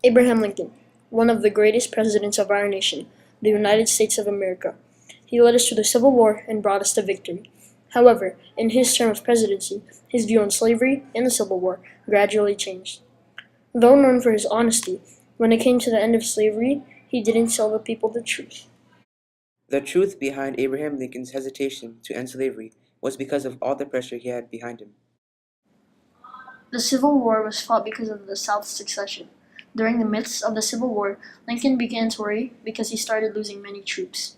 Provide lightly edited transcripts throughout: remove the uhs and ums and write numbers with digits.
Abraham Lincoln, one of the greatest presidents of our nation, the United States of America. He led us through the Civil War and brought us to victory. However, in his term of presidency, his view on slavery and the Civil War gradually changed. Though known for his honesty, when it came to the end of slavery, he didn't tell the people the truth. The truth behind Abraham Lincoln's hesitation to end slavery was because of all the pressure he had behind him. The Civil War was fought because of the South's secession. During the midst of the Civil War, Lincoln began to worry because he started losing many troops.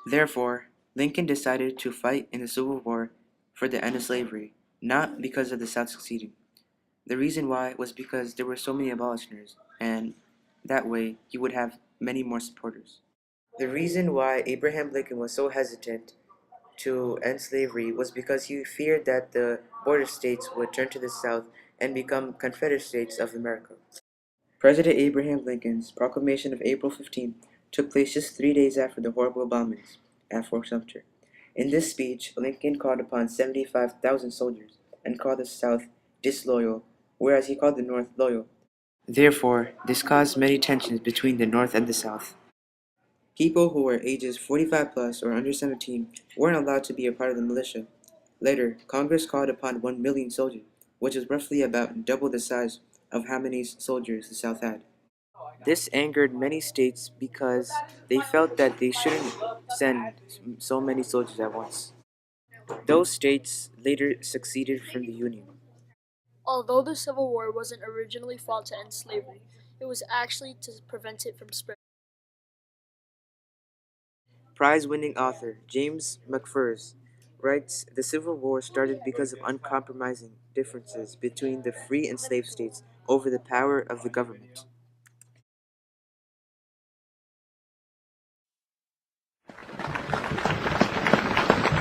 Therefore, Lincoln decided to fight in the Civil War for the end of slavery, not because of the South succeeding. The reason why was because there were so many abolitionists, and that way he would have many more supporters. The reason why Abraham Lincoln was so hesitant to end slavery was because he feared that the border states would turn to the South and become Confederate States of America. President Abraham Lincoln's proclamation of April 15 took place just 3 days after the horrible bombings at Fort Sumter. In this speech, Lincoln called upon 75,000 soldiers and called the South disloyal, whereas he called the North loyal. Therefore, this caused many tensions between the North and the South. People who were ages 45 plus or under 17 weren't allowed to be a part of the militia. Later, Congress called upon 1 million soldiers, which is roughly about double the size of how many soldiers the South had. This angered many states because they felt that they shouldn't send so many soldiers at once. Those states later seceded from the Union. Although the Civil War wasn't originally fought to end slavery, it was actually to prevent it from spreading. Prize-winning author James McPherson writes, "The Civil War started because of uncompromising differences between the free and slave states over the power of the government."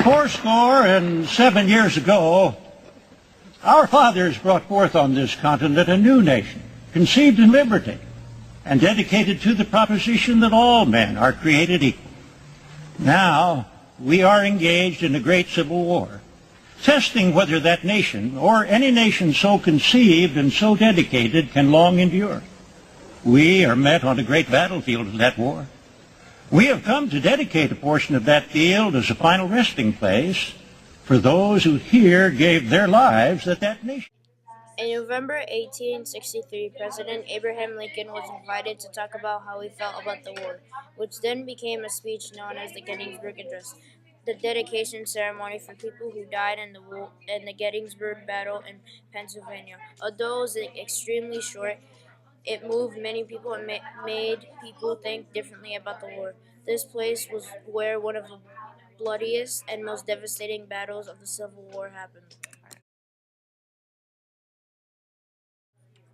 Fourscore and 7 years ago, our fathers brought forth on this continent a new nation, conceived in liberty, and dedicated to the proposition that all men are created equal. Now, we are engaged in a great civil war, testing whether that nation, or any nation so conceived and so dedicated, can long endure. We are met on a great battlefield of that war. We have come to dedicate a portion of that field as a final resting place for those who here gave their lives that that nation. In November 1863, President Abraham Lincoln was invited to talk about how he felt about the war, which then became a speech known as the Gettysburg Address, the dedication ceremony for people who died in the Gettysburg Battle in Pennsylvania. Although it was extremely short, it moved many people and made people think differently about the war. This place was where one of the bloodiest and most devastating battles of the Civil War happened.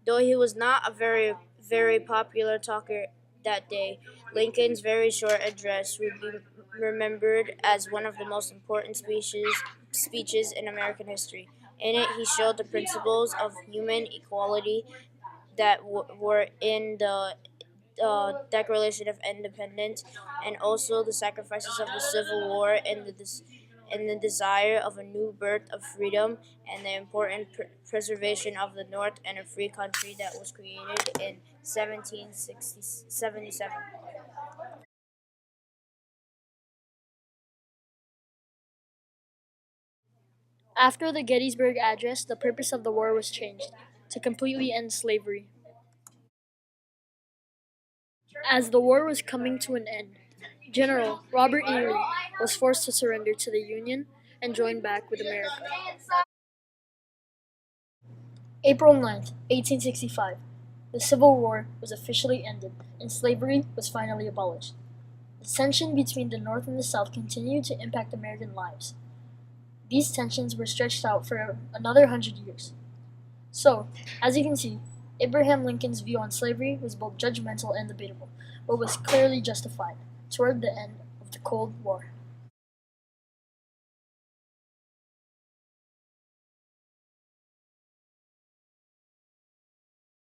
Though he was not a very popular talker that day, Lincoln's very short address would be remembered as one of the most important speeches in American history. In it, he showed the principles of human equality that were in the Declaration of Independence, and also the sacrifices of the Civil War and the desire of a new birth of freedom and the important preservation of the North and a free country that was created in 1777. After the Gettysburg Address, the purpose of the war was changed to completely end slavery. As the war was coming to an end, General Robert E. Lee was forced to surrender to the Union and join back with America. April 9th, 1865, the Civil War was officially ended and slavery was finally abolished. The tension between the North and the South continued to impact American lives. These tensions were stretched out for another 100 years. So, as you can see, Abraham Lincoln's view on slavery was both judgmental and debatable, but was clearly justified toward the end of the Cold War.